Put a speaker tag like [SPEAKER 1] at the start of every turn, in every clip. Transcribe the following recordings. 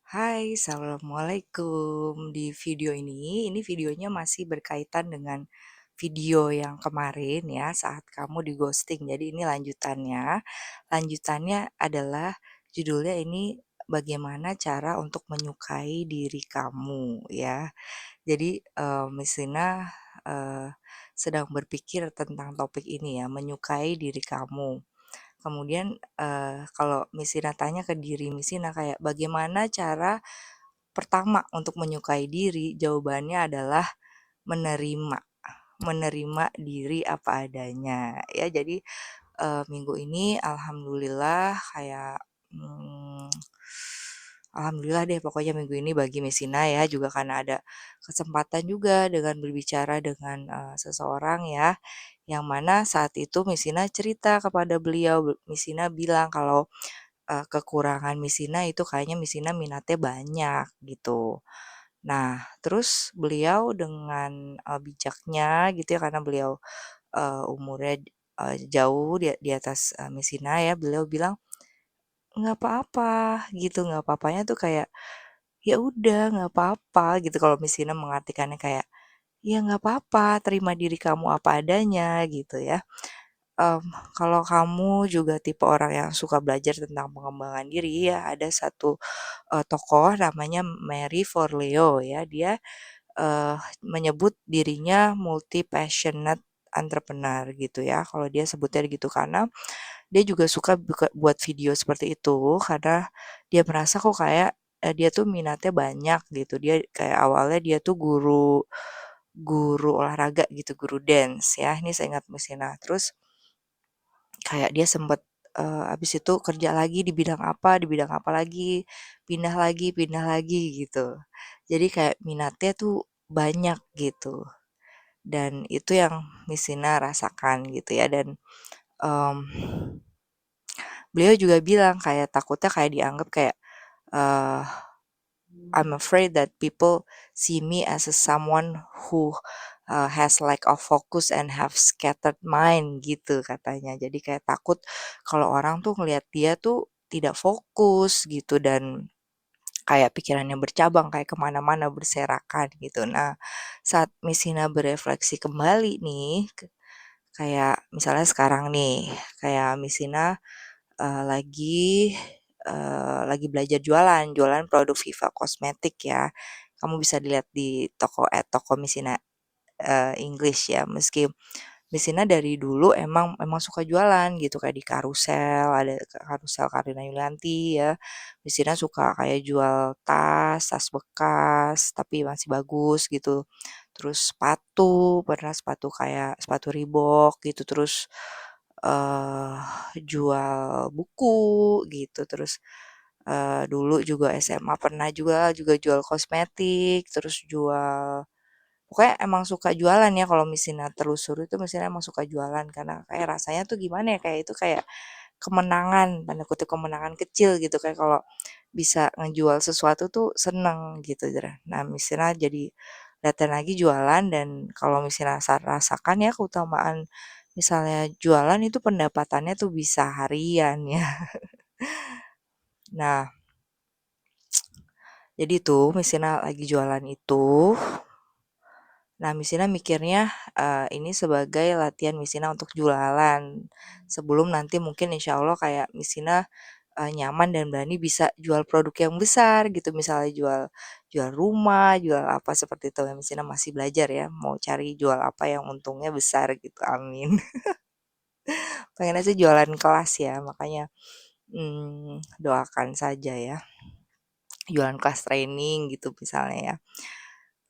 [SPEAKER 1] Hai, assalamualaikum. Di video ini videonya masih berkaitan dengan video yang kemarin ya, saat kamu di ghosting. Jadi ini lanjutannya. Lanjutannya adalah judulnya ini bagaimana cara untuk menyukai diri kamu ya. Jadi Miss Lina sedang berpikir tentang topik ini ya, menyukai diri kamu. Kemudian, kalau Miss Ina tanya ke diri Miss Ina kayak, "Bagaimana cara pertama untuk menyukai diri?" Jawabannya adalah menerima, menerima diri apa adanya, ya. Jadi, minggu ini alhamdulillah kayak, mmm, alhamdulillah deh pokoknya minggu ini bagi Miss Ina ya, juga karena ada kesempatan juga dengan berbicara dengan, seseorang ya, yang mana saat itu Miss Ina cerita kepada beliau, Miss Ina bilang kalau, kekurangan Miss Ina itu kayaknya Miss Ina minatnya banyak gitu. Nah, terus beliau dengan, bijaknya gitu ya karena beliau, umurnya, jauh di atas, Miss Ina ya, beliau bilang, "Nggak apa-apa," gitu, nggak apa-apanya tuh kayak, "Ya udah nggak apa-apa," gitu kalau Miss Ina mengartikannya kayak, "Ya nggak apa-apa, terima diri kamu apa adanya," gitu ya. Mmm, Kalau kamu juga tipe orang yang suka belajar tentang pengembangan diri ya, ada satu, tokoh namanya Mary Forleo ya, dia, menyebut dirinya multi passionate entrepreneur gitu ya, kalau dia sebutnya gitu. Karena dia juga suka buat video seperti itu, karena dia merasa kok kayak, dia tuh minatnya banyak gitu. Dia kayak awalnya dia tuh guru guru olahraga gitu, guru dance ya, ini saya ingat Mesina. Terus kayak dia sempet, habis itu kerja lagi di bidang apa lagi, pindah lagi gitu. Jadi kayak minatnya tuh banyak gitu, dan itu yang Mesina rasakan gitu ya. Dan, mmm, beliau juga bilang kayak takutnya kayak dianggap kayak, eee, "I'm afraid that people see me as someone who, has lack of focus and have scattered mind," gitu katanya. Jadi kayak takut kalau orang tuh ngelihat dia tuh tidak fokus gitu, dan kayak pikirannya bercabang, kayak kemana mana berserakan gitu. Nah, saat Messina berefleksi kembali nih, kayak misalnya sekarang nih, kayak Messina lagi belajar jualan produk Viva Kosmetik ya. Kamu bisa dilihat di toko Messina, English ya. Meski Messina dari dulu emang suka jualan gitu, kayak di Karusel, ada Karusel Karina Yulianti ya. Messina suka kayak jual tas bekas tapi masih bagus gitu. Terus sepatu, pernah sepatu kayak sepatu Reebok gitu, terus, eee, jual buku gitu, terus, dulu juga SMA pernah juga jual kosmetik, terus jual, pokoknya emang suka jualan ya. Kalau misalnya telusuri itu misalnya emang suka jualan, karena kayak rasanya tuh gimana ya, kayak itu kayak kemenangan, tanda kutip "kemenangan kecil" gitu, kayak kalau bisa ngejual sesuatu tuh seneng gitu. Nah, misalnya jadi latihan lagi jualan, dan kalau misalnya rasakan ya keutamaan misalnya jualan itu pendapatannya tuh bisa harian ya. Nah, jadi tuh misalnya lagi jualan itu, nah Misina mikirnya, ini sebagai latihan Misina untuk jualan. Sebelum nanti mungkin insya Allah kayak Misina, nyaman dan berani bisa jual produk yang besar gitu, misalnya jual jual rumah, jual apa seperti itu. Misina masih belajar ya, mau cari jual apa yang untungnya besar gitu, amin. Pengennya sih jualan kelas ya, makanya, doakan saja ya. Jualan kelas training gitu misalnya ya,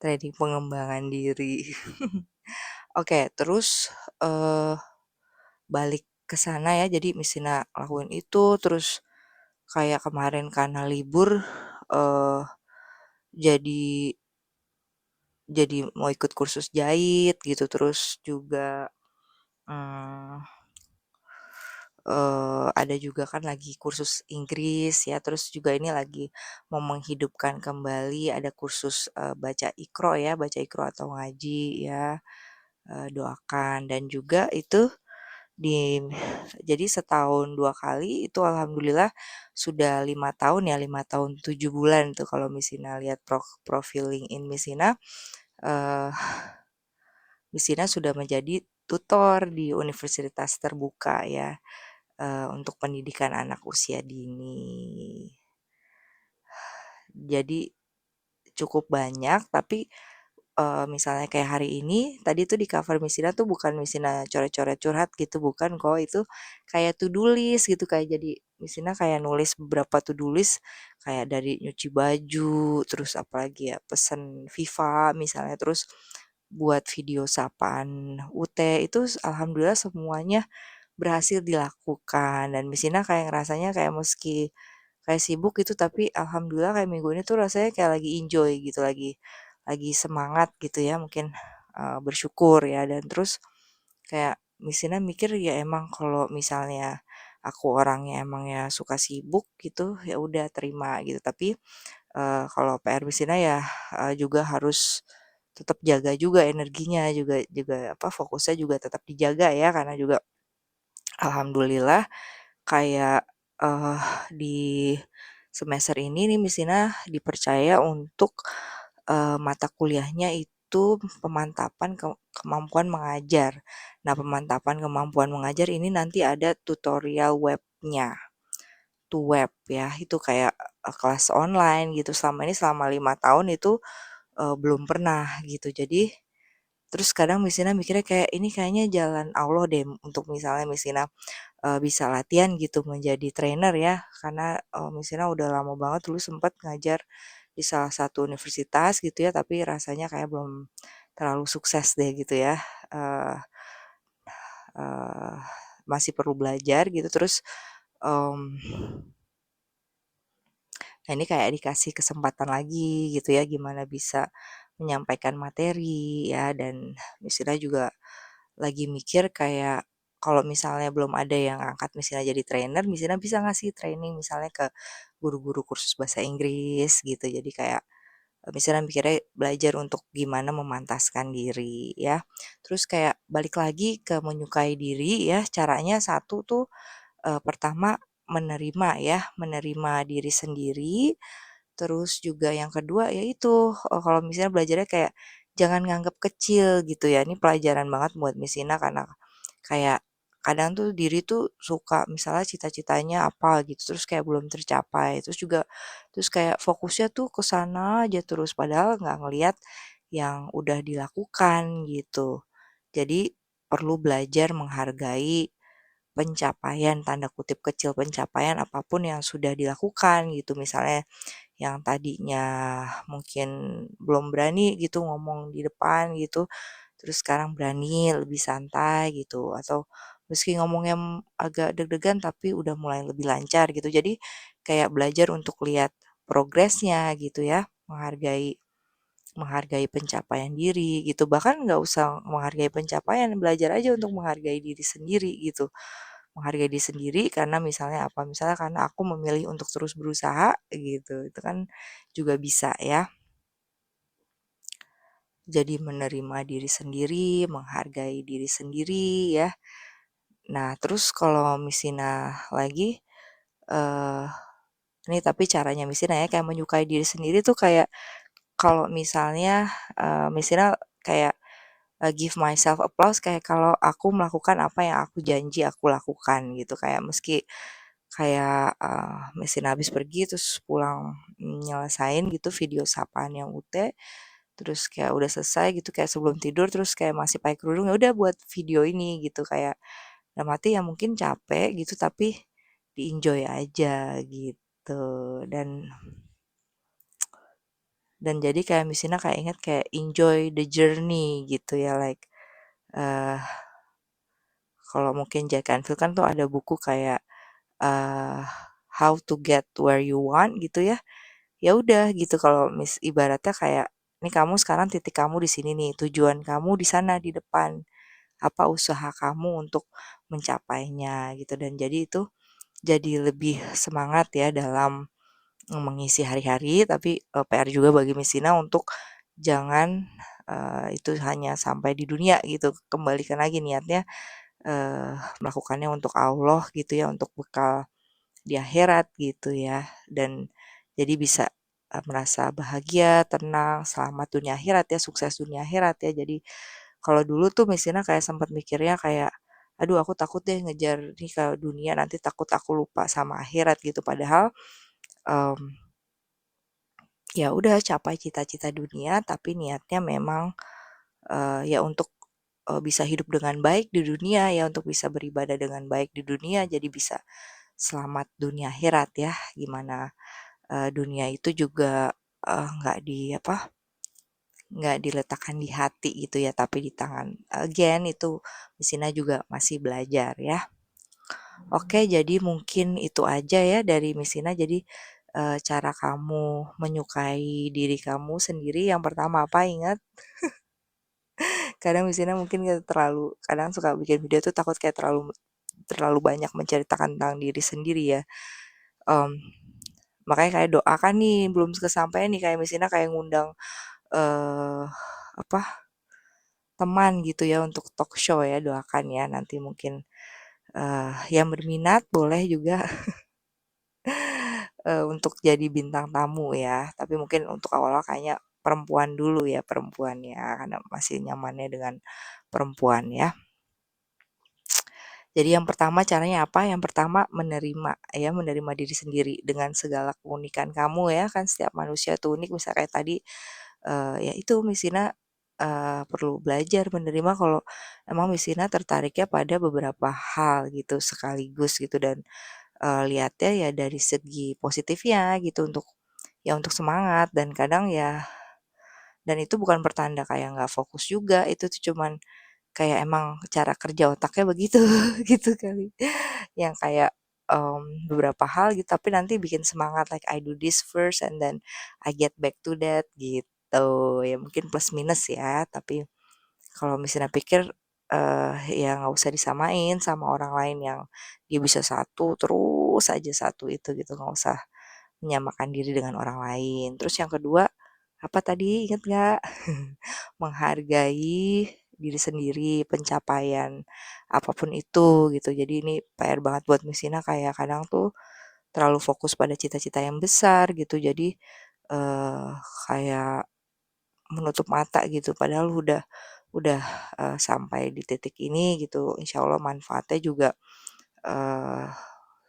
[SPEAKER 1] training pengembangan diri. Oke, terus, eee, balik ke sana ya, jadi Misina lakuin itu, terus kayak kemarin karena libur, eee, jadi mau ikut kursus jahit gitu, terus juga, mmm, ada juga kan lagi kursus Inggris ya, terus juga ini lagi mau menghidupkan kembali ada kursus, baca Iqra ya, baca Iqra atau ngaji ya, doakan. Dan juga itu Di jadi setahun 2 kali itu alhamdulillah sudah 5 tahun ya, 5 tahun 7 bulan tuh kalau Misina lihat profil LinkedIn Misina, eee, Misina sudah menjadi tutor di universitas terbuka ya, untuk pendidikan anak usia dini. Jadi cukup banyak tapi misalnya kayak hari ini, tadi tuh di cover Misina tuh bukan Misina coret-coret curhat gitu, bukan kok, itu kayak to do list gitu, kayak jadi Misina kayak nulis beberapa to do list, kayak dari nyuci baju, terus apalagi ya, pesen FIFA misalnya, terus buat video sapaan UT, itu alhamdulillah semuanya berhasil dilakukan, dan Misina kayak ngerasanya kayak meski kayak sibuk gitu, tapi alhamdulillah kayak minggu ini tuh rasanya kayak lagi enjoy gitu, lagi semangat gitu ya mungkin, bersyukur ya dan terus kayak Misina mikir ya emang kalau misalnya aku orangnya emang ya suka sibuk gitu, ya udah terima gitu. Tapi, kalau PR Misina ya, juga harus tetap jaga juga energinya, juga juga apa, fokusnya juga tetap dijaga ya karena juga alhamdulillah kayak, di semester ini nih Misina dipercaya untuk, mata kuliahnya itu pemantapan kemampuan mengajar. Nah, pemantapan kemampuan mengajar ini nanti ada tutorial webnya, web ya, itu kayak, kelas online gitu. Selama ini selama 5 tahun itu, belum pernah gitu. Jadi terus kadang Misina mikirnya kayak, ini kayaknya jalan Allah deh untuk misalnya Misina bisa latihan gitu menjadi trainer ya, karena, misalnya udah lama banget dulu sempet ngajar di salah satu universitas gitu ya, tapi rasanya kayak belum terlalu sukses deh gitu ya, eee eee, masih perlu belajar gitu terus, mmm, nah ini kayak dikasih kesempatan lagi gitu ya, gimana bisa menyampaikan materi ya, dan istilah juga lagi mikir kayak kalau misalnya belum ada yang angkat misalnya jadi trainer, misalnya bisa ngasih training misalnya ke guru-guru kursus bahasa Inggris gitu. Jadi kayak, misalnya mikirnya belajar untuk gimana memantaskan diri ya. Terus kayak balik lagi ke menyukai diri ya, caranya satu tuh, pertama menerima ya, menerima diri sendiri. Terus juga yang kedua yaitu, kalau misalnya belajarnya kayak jangan nganggep kecil gitu ya, ini pelajaran banget buat Misina karena kayak kadang tuh diri tuh suka misalnya cita-citanya apa gitu, terus kayak belum tercapai, terus kayak fokusnya tuh ke sana aja terus, padahal nggak ngelihat yang udah dilakukan gitu. Jadi perlu belajar menghargai pencapaian, tanda kutip kecil, pencapaian apapun yang sudah dilakukan gitu. Misalnya yang tadinya mungkin belum berani gitu ngomong di depan gitu, terus sekarang berani, lebih santai gitu, atau meski ngomongnya agak deg-degan tapi udah mulai lebih lancar gitu. Jadi kayak belajar untuk lihat progresnya gitu ya, menghargai menghargai pencapaian diri gitu. Bahkan nggak usah menghargai pencapaian, belajar aja untuk menghargai diri sendiri gitu. Menghargai diri sendiri karena misalnya apa, misalnya karena aku memilih untuk terus berusaha gitu, itu kan juga bisa ya. Jadi menerima diri sendiri, menghargai diri sendiri ya. Nah terus kalau Misina lagi, eee, ini tapi caranya Misina ya, kayak menyukai diri sendiri tuh kayak kalau misalnya, Misina kayak, give myself applause kayak kalau aku melakukan apa yang aku janji aku lakukan gitu. Kayak meski kayak, Misina habis pergi terus pulang, nyelesain gitu video sapaan yang UT, terus kayak udah selesai gitu, kayak sebelum tidur terus kayak masih pakai kerudung, ya udah buat video ini gitu. Kayak dalam arti ya mungkin capek gitu tapi di-enjoy aja gitu. Dan jadi kayak misalnya kayak inget kayak enjoy the journey gitu ya, like, eee, kalau mungkin Jack Canfield kan tuh ada buku kayak, eee, How to Get Where You Want gitu ya. Ya udah gitu kalau ibaratnya kayak, nih kamu sekarang titik kamu di sini nih, tujuan kamu di sana di depan, apa usaha kamu untuk mencapainya gitu, dan jadi itu jadi lebih semangat ya dalam mengisi hari-hari, tapi, PR juga bagi Messina untuk jangan, itu hanya sampai di dunia gitu, kembalikan lagi niatnya, melakukannya untuk Allah gitu ya, untuk bekal di akhirat gitu ya, dan jadi bisa, merasa bahagia, tenang, selamat dunia akhirat ya, sukses dunia akhirat ya. Jadi kalau dulu tuh misalnya kayak sempat mikirnya kayak, "Aduh aku takut deh ngejar nih ke dunia, nanti takut aku lupa sama akhirat," gitu. Padahal, mmm, ya udah capai cita-cita dunia, tapi niatnya memang, ya untuk, bisa hidup dengan baik di dunia ya, untuk bisa beribadah dengan baik di dunia, jadi bisa selamat dunia akhirat ya. Gimana, dunia itu juga, nggak di apa, nggak diletakkan di hati gitu ya, tapi di tangan. Again itu Sina juga masih belajar ya. Oke, jadi mungkin itu aja ya dari Sina. Jadi, cara kamu menyukai diri kamu sendiri yang pertama apa ingat? Kadang Sina mungkin terlalu kadang suka bikin video tuh takut kayak terlalu terlalu banyak menceritakan tentang diri sendiri ya. Mmm, Makanya kayak doakan nih belum kesampaian nih kayak Sina kayak ngundang, eee, apa, teman gitu ya untuk talk show ya, doakan ya nanti mungkin, yang berminat boleh juga, untuk jadi bintang tamu ya, tapi mungkin untuk awal-awal kayaknya perempuan dulu ya, perempuan ya, karena masih nyamannya dengan perempuan ya. Jadi yang pertama caranya apa? Yang pertama menerima ya, menerima diri sendiri dengan segala keunikan kamu ya, kan setiap manusia tuh unik, misal kayak tadi, ya itu Sina, perlu belajar menerima kalau emang Sina tertariknya pada beberapa hal gitu sekaligus gitu, dan, lihatnya ya dari segi positifnya gitu untuk ya untuk semangat, dan kadang ya dan itu bukan pertanda kayak nggak fokus juga, itu tuh cuman kayak emang cara kerja otaknya begitu, gitu kali. Yang kayak, beberapa hal gitu, tapi nanti bikin semangat, like I do this first and then I get back to that, gitu. Ya mungkin plus minus ya, tapi kalau misalnya pikir, ya nggak usah disamain sama orang lain yang dia bisa satu, terus aja satu itu gitu, nggak usah menyamakan diri dengan orang lain. Terus yang kedua, apa tadi inget nggak? Menghargai diri sendiri, pencapaian apapun itu gitu. Jadi ini PR banget buat Messina, kayak kadang tuh terlalu fokus pada cita-cita yang besar gitu. Jadi, eee, kayak menutup mata gitu, padahal udah, sampai di titik ini gitu, insya Allah manfaatnya juga, eee,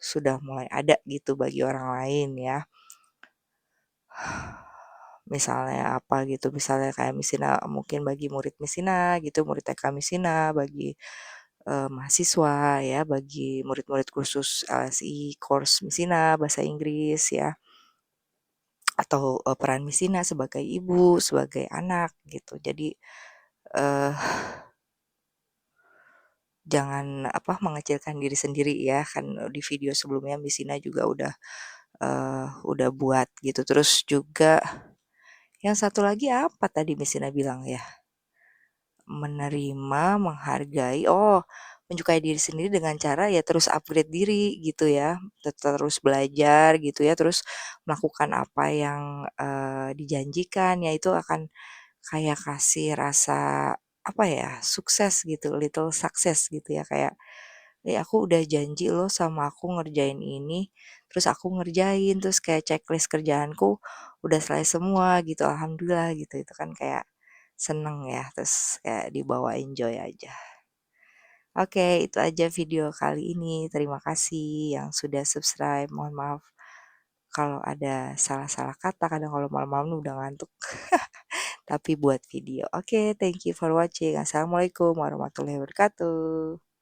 [SPEAKER 1] sudah mulai ada gitu bagi orang lain ya. Misalnya apa gitu, misalnya kayak Misina mungkin bagi murid Misina gitu, murid TK Misina, bagi, mahasiswa ya, bagi murid-murid kursus LSI, course Misina, bahasa Inggris ya, atau, peran Misina sebagai ibu, sebagai anak gitu. Jadi, eee, jangan apa, mengecilkan diri sendiri ya, kan di video sebelumnya Misina juga udah buat gitu. Terus juga yang satu lagi apa tadi Misina bilang ya? Menerima, menghargai, menyukai diri sendiri dengan cara ya terus upgrade diri gitu ya, terus belajar gitu ya, terus melakukan apa yang, dijanjikan, ya itu akan kayak kasih rasa, apa ya, sukses gitu, little success gitu ya, kayak, aku udah janji loh sama aku ngerjain ini, terus aku ngerjain, terus kayak checklist kerjaanku udah selesai semua gitu, alhamdulillah gitu, itu kan kayak seneng ya, terus kayak dibawa enjoy aja. Oke, itu aja video kali ini. Terima kasih yang sudah subscribe. Mohon maaf kalau ada salah-salah kata, kadang kalau malam-malam udah ngantuk, tapi buat video. Oke, thank you for watching. Assalamualaikum warahmatullahi wabarakatuh.